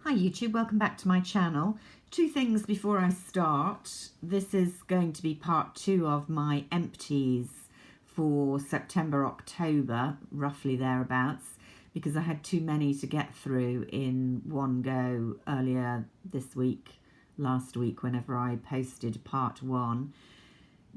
Hi YouTube, welcome back to my channel. Two things before I start. This is going to be part 2 of my empties for September, October, roughly thereabouts, because I had too many to get through in one go earlier this week, last week, whenever I posted part 1.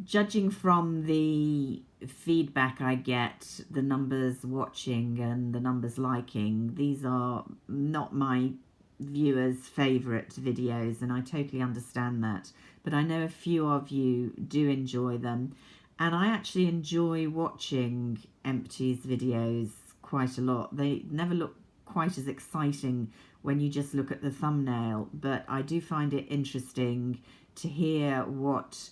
Judging from the feedback I get, the numbers watching and the numbers liking, these are not my viewers' favourite videos, and I totally understand that, but I know a few of you do enjoy them, and I actually enjoy watching empties videos quite a lot. They never look quite as exciting when you just look at the thumbnail, but I do find it interesting to hear what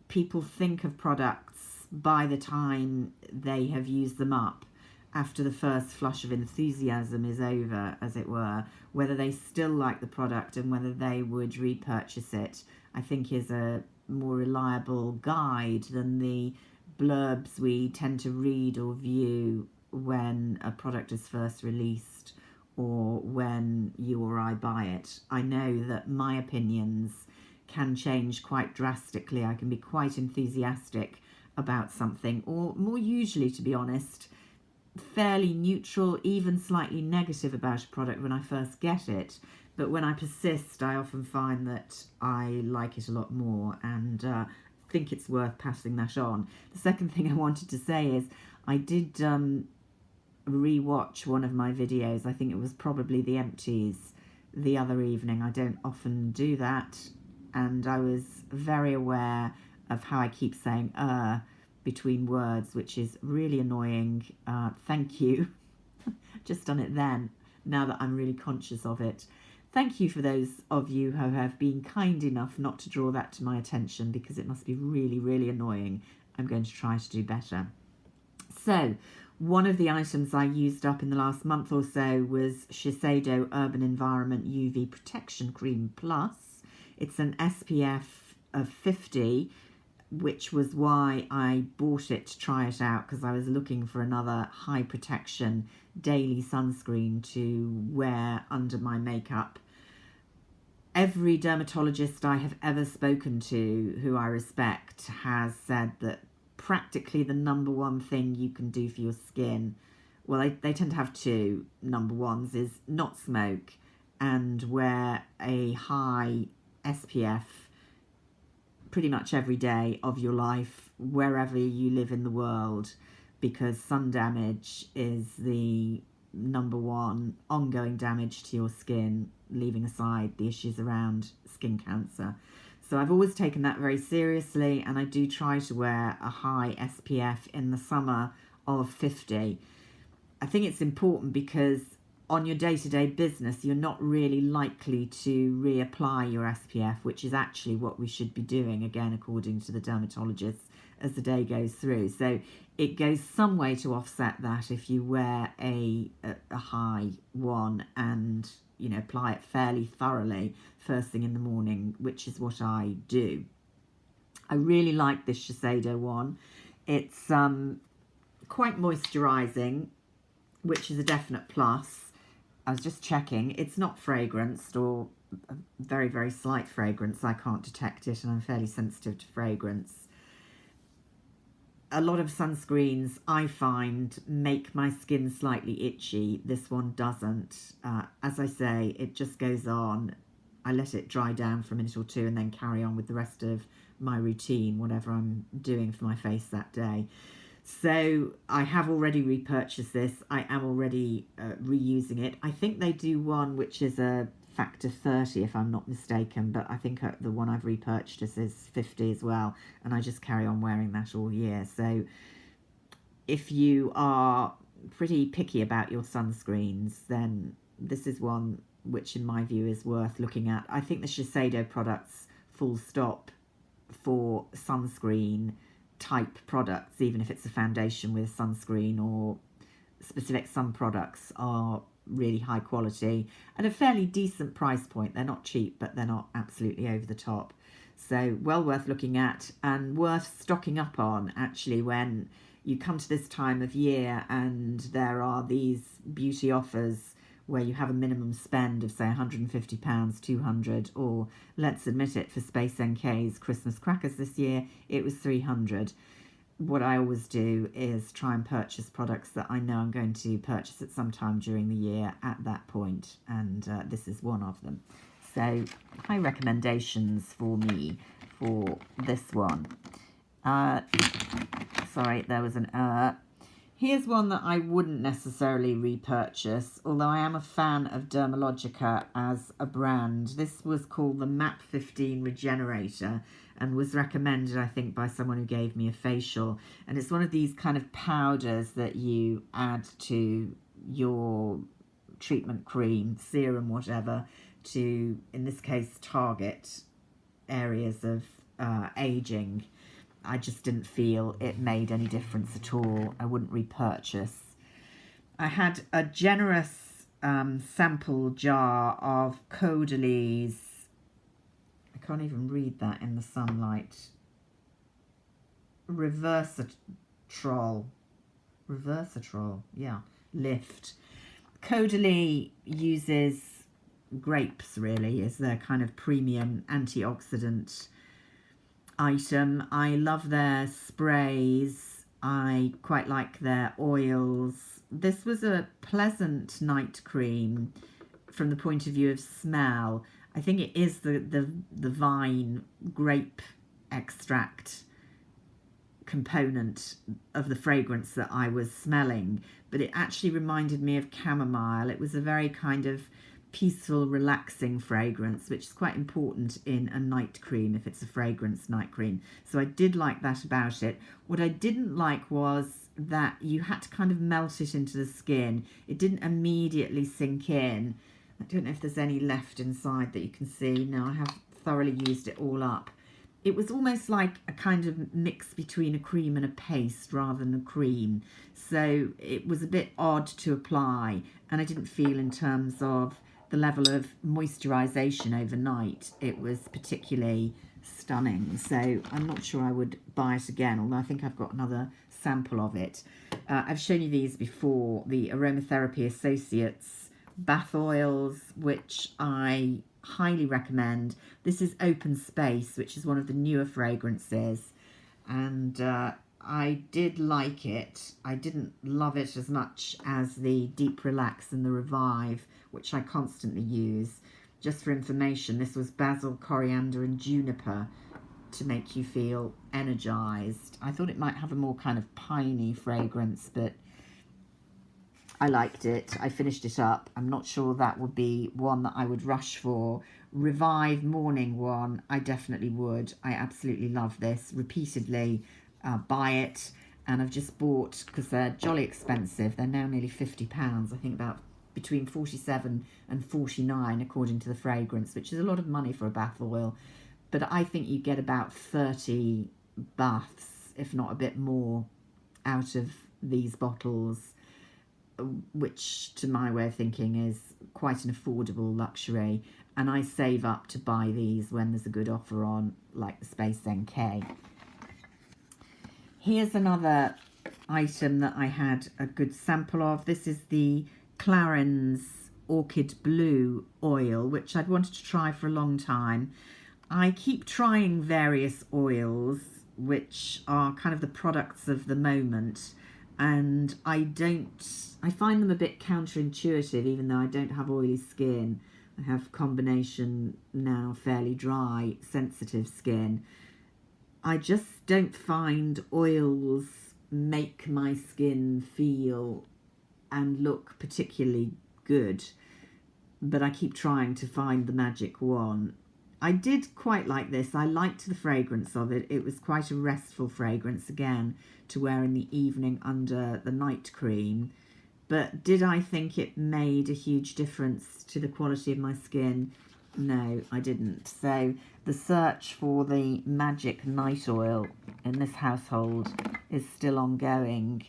people think of products by the time they have used them up, after the first flush of enthusiasm is over, as it were, whether they still like the product and whether they would repurchase it, I think is a more reliable guide than the blurbs we tend to read or view when a product is first released or when you or I buy it. I know that my opinions can change quite drastically. I can be quite enthusiastic about something, or more usually, to be honest, fairly neutral, even slightly negative about a product when I first get it, but when I persist I often find that I like it a lot more and think it's worth passing that on. The second thing I wanted to say is I did re-watch one of my videos. I think it was probably the empties the other evening. I don't often do that, and I was very aware of how I keep saying between words, which is really annoying. Thank you. Just done it then, now that I'm really conscious of it. Thank you for those of you who have been kind enough not to draw that to my attention, because it must be really, really annoying. I'm going to try to do better. So, one of the items I used up in the last month or so was Shiseido Urban Environment UV Protection Cream Plus. It's an SPF of 50, which was why I bought it to try it out, because I was looking for another high protection daily sunscreen to wear under my makeup. Every dermatologist I have ever spoken to who I respect has said that practically the number one thing you can do for your skin, well, they tend to have two number ones, is not smoke and wear a high SPF pretty much every day of your life, wherever you live in the world, because sun damage is the number one ongoing damage to your skin, leaving aside the issues around skin cancer. So I've always taken that very seriously, and I do try to wear a high SPF in the summer of 50. I think it's important because on your day-to-day business, you're not really likely to reapply your SPF, which is actually what we should be doing, again, according to the dermatologists, as the day goes through. So it goes some way to offset that if you wear a high one and, you know, apply it fairly thoroughly first thing in the morning, which is what I do. I really like this Shiseido one. It's quite moisturising, which is a definite plus. I was just checking, it's not fragranced, or a very, very slight fragrance. I can't detect it, and I'm fairly sensitive to fragrance. A lot of sunscreens, I find, make my skin slightly itchy. This one doesn't. As I say, it just goes on. I let it dry down for a minute or two and then carry on with the rest of my routine, whatever I'm doing for my face that day. So I have already repurchased this. I am already reusing it. I think they do one which is a factor 30 if I'm not mistaken, but I think the one I've repurchased is 50 as well, and I just carry on wearing that all year. So if you are pretty picky about your sunscreens, then this is one which in my view is worth looking at. I think the Shiseido products, full stop, for sunscreen type products, even if it's a foundation with sunscreen or specific sun products, are really high quality at a fairly decent price point. They're not cheap, but they're not absolutely over the top. So well worth looking at and worth stocking up on, actually, when you come to this time of year and there are these beauty offers where you have a minimum spend of, say, £150, 200, or let's admit it, for Space NK's Christmas crackers this year, it was 300. What I always do is try and purchase products that I know I'm going to purchase at some time during the year at that point, and this is one of them. So, high recommendations for me for this one. Sorry, there was an Here's one that I wouldn't necessarily repurchase, although I am a fan of Dermalogica as a brand. This was called the MAP 15 Regenerator and was recommended, I think, by someone who gave me a facial. And it's one of these kind of powders that you add to your treatment cream, serum, whatever, to, in this case, target areas of aging. I just didn't feel it made any difference at all. I wouldn't repurchase. I had a generous sample jar of Caudalie. I can't even read that in the sunlight. Reversatrol, yeah, Lift. Caudalie uses grapes, really, as their kind of premium antioxidant item. I love their sprays. I quite like their oils. This was a pleasant night cream from the point of view of smell. I think it is the vine grape extract component of the fragrance that I was smelling, but it actually reminded me of chamomile. It was a very kind of peaceful, relaxing fragrance, which is quite important in a night cream if it's a fragrance night cream. So I did like that about it. What I didn't like was that you had to kind of melt it into the skin. It didn't immediately sink in. I don't know if there's any left inside that you can see. Now I have thoroughly used it all up. It was almost like a kind of mix between a cream and a paste rather than a cream. So it was a bit odd to apply, and I didn't feel, in terms of the level of moisturisation overnight, it was particularly stunning. So I'm not sure I would buy it again, although I think I've got another sample of it. I've shown you these before, the Aromatherapy Associates bath oils, which I highly recommend. This is Open Space, which is one of the newer fragrances, and I did like it. I didn't love it as much as the Deep Relax and the Revive, which I constantly use. Just for information, this was basil, coriander and juniper to make you feel energized. I thought it might have a more kind of piney fragrance, but I liked it. I finished it up. I'm not sure that would be one that I would rush for. Revive Morning one, I definitely would. I absolutely love this. Repeatedly buy it, and I've just bought, because they're jolly expensive, they're now nearly £50, I think about between 47 and 49 according to the fragrance, which is a lot of money for a bath oil, but I think you get about 30 baths, if not a bit more, out of these bottles, which to my way of thinking is quite an affordable luxury, and I save up to buy these when there's a good offer on, like the Space NK. Here's another item that I had a good sample of. This is the Clarins Orchid Blue oil, which I'd wanted to try for a long time. I keep trying various oils, which are kind of the products of the moment, and I find them a bit counterintuitive, even though I don't have oily skin. I have combination now fairly dry, sensitive skin. I just don't find oils make my skin feel and look particularly good, but I keep trying to find the magic one. I did quite like this. I liked the fragrance of it. It was quite a restful fragrance, again, to wear in the evening under the night cream. But did I think it made a huge difference to the quality of my skin? No, I didn't. So the search for the magic night oil in this household is still ongoing.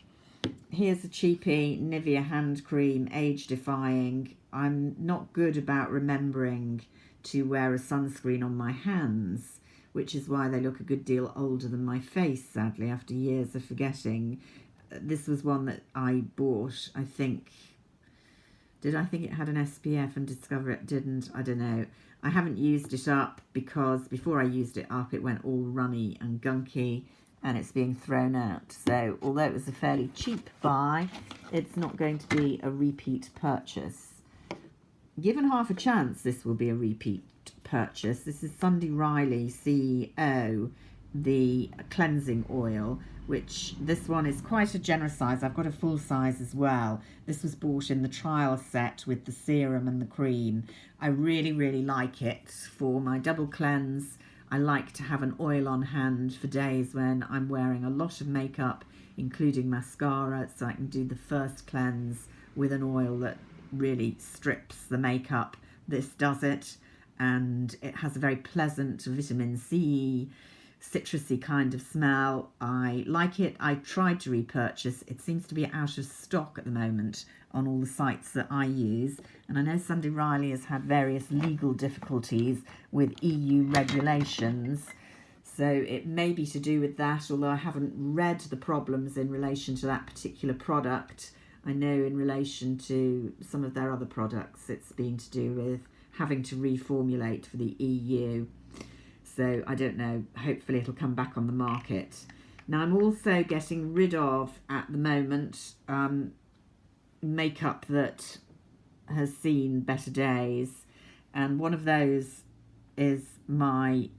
Here's a cheapie Nivea hand cream, age-defying. I'm not good about remembering to wear a sunscreen on my hands, which is why they look a good deal older than my face, sadly, after years of forgetting. This was one that I bought, I think, Did I think it had an SPF and discover it didn't? I don't know. I haven't used it up because before I used it up, it went all runny and gunky and it's being thrown out. So although it was a fairly cheap buy, it's not going to be a repeat purchase. Given half a chance, this will be a repeat purchase. This is Sunday Riley CEO, the cleansing oil, which this one is quite a generous size. I've got a full size as well. This was bought in the trial set with the serum and the cream. I really, really like it for my double cleanse. I like to have an oil on hand for days when I'm wearing a lot of makeup, including mascara, so I can do the first cleanse with an oil that really strips the makeup. This does it, and it has a very pleasant vitamin C, citrusy kind of smell. I like it. I tried to repurchase. It seems to be out of stock at the moment on all the sites that I use, and I know Sunday Riley has had various legal difficulties with EU regulations, so it may be to do with that, although I haven't read the problems in relation to that particular product. I know in relation to some of their other products, it's been to do with having to reformulate for the EU. So I don't know, hopefully it'll come back on the market. Now I'm also getting rid of, at the moment, makeup that has seen better days. And one of those is my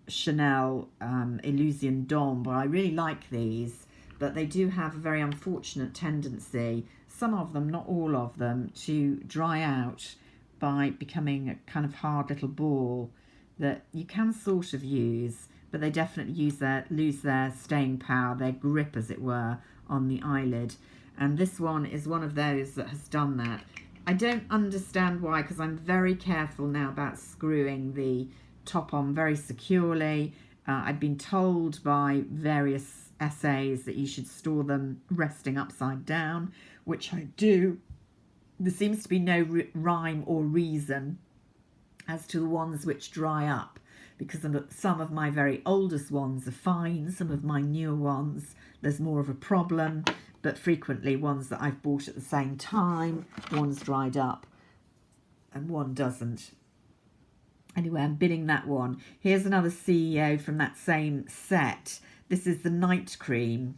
Chanel Illusion d'Ombre. I really like these, but they do have a very unfortunate tendency, some of them, not all of them, to dry out by becoming a kind of hard little ball that you can sort of use, but they definitely lose their staying power, their grip as it were, on the eyelid. And this one is one of those that has done that. I don't understand why, because I'm very careful now about screwing the top on very securely. I've been told by various essays that you should store them resting upside down, which I do. There seems to be no rhyme or reason as to the ones which dry up, because some of my very oldest ones are fine, some of my newer ones there's more of a problem, but frequently ones that I've bought at the same time, one's dried up and one doesn't. Anyway, I'm binning that one. Here's another CEO from that same set. This is the night cream,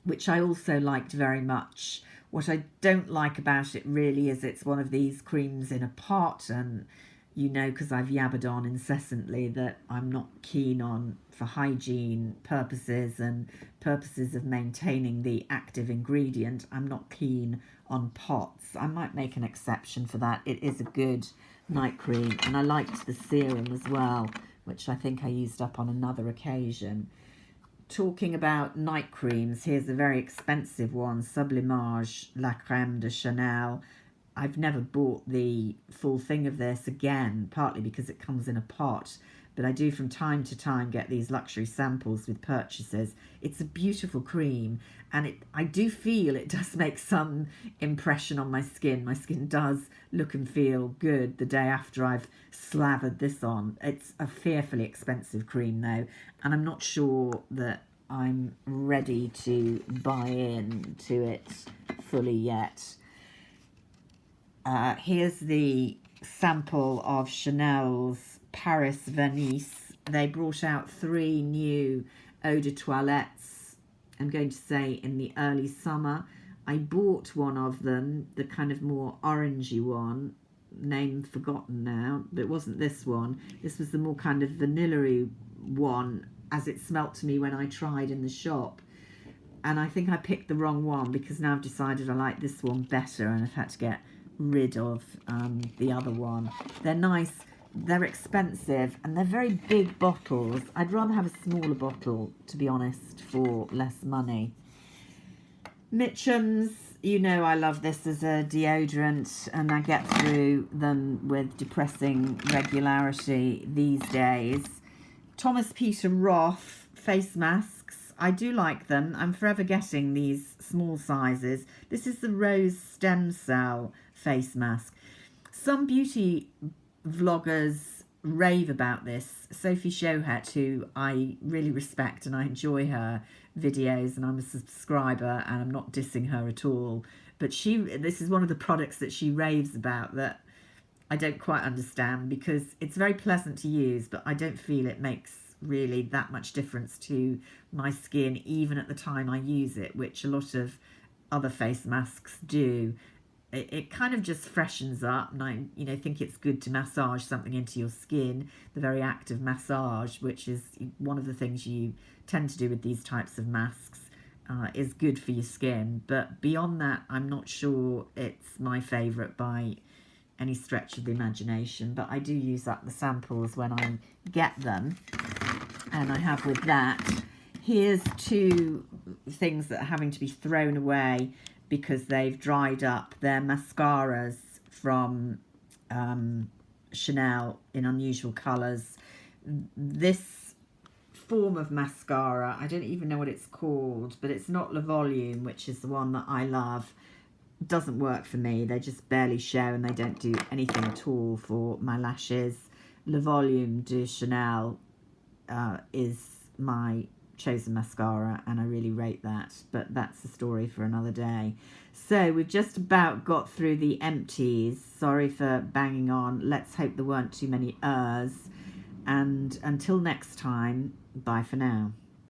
which I also liked very much. What I don't like about it really is it's one of these creams in a pot, and you know, because I've yabbered on incessantly that I'm not keen on, for hygiene purposes and purposes of maintaining the active ingredient, I'm not keen on pots. I might make an exception for that. It is a good night cream, and I liked the serum as well, which I think I used up on another occasion. Talking about night creams, here's a very expensive one, Sublimage La Crème de Chanel. I've never bought the full thing of this again, partly because it comes in a pot, but I do from time to time get these luxury samples with purchases. It's a beautiful cream, and I do feel it does make some impression on my skin. My skin does look and feel good the day after I've slathered this on. It's a fearfully expensive cream though, and I'm not sure that I'm ready to buy into it fully yet. Here's the sample of Chanel's Paris Venice. They brought out 3 new eau de toilettes, I'm going to say in the early summer. I bought one of them, the kind of more orangey one, name forgotten now, but it wasn't this one. This was the more kind of vanilla-y one, as it smelt to me when I tried in the shop. And I think I picked the wrong one, because now I've decided I like this one better, and I've had to get rid of the other one. They're nice, they're expensive, and they're very big bottles. I'd rather have a smaller bottle, to be honest, for less money. Mitchum's, you know I love this as a deodorant, and I get through them with depressing regularity these days. Thomas Peter Roth face masks, I do like them. I'm forever getting these small sizes. This is the Rose Stem Cell face mask. Some beauty vloggers rave about this. Sophie Shohet, who I really respect and I enjoy her videos, and I'm a subscriber and I'm not dissing her at all, but this is one of the products that she raves about that I don't quite understand, because it's very pleasant to use, but I don't feel it makes really that much difference to my skin, even at the time I use it, which a lot of other face masks do. It kind of just freshens up, and I think it's good to massage something into your skin. The very act of massage, which is one of the things you tend to do with these types of masks, is good for your skin. But beyond that, I'm not sure it's my favourite by any stretch of the imagination, but I do use up the samples when I get them, and I have with that. Here's two things that are having to be thrown away because they've dried up. They're mascaras from Chanel in unusual colours. This form of mascara, I don't even know what it's called, but it's not Le Volume, which is the one that I love. Doesn't work for me. They just barely show, and they don't do anything at all for my lashes. Le Volume de Chanel is my chosen mascara, and I really rate that, but that's a story for another day. So we've just about got through the empties. Sorry for banging on. Let's hope there weren't too many ers, and until next time, bye for now.